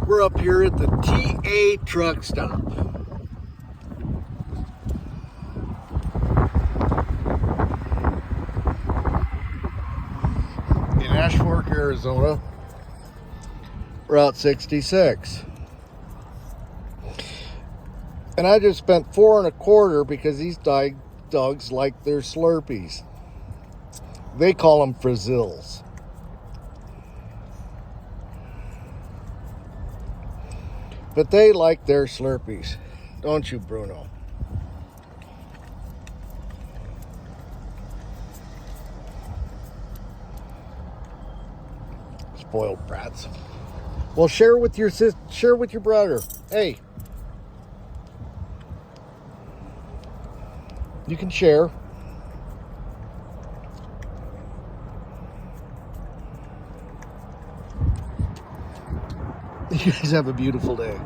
We're up here at the TA truck stop. In Ash Fork, Arizona, Route 66. And I just spent $4.25 because these dogs like their slurpees. They call them frizzles. But they like their slurpees, don't you, Bruno? Spoiled brats. Well, share with your share with your brother. Hey, you can share. You guys have a beautiful day.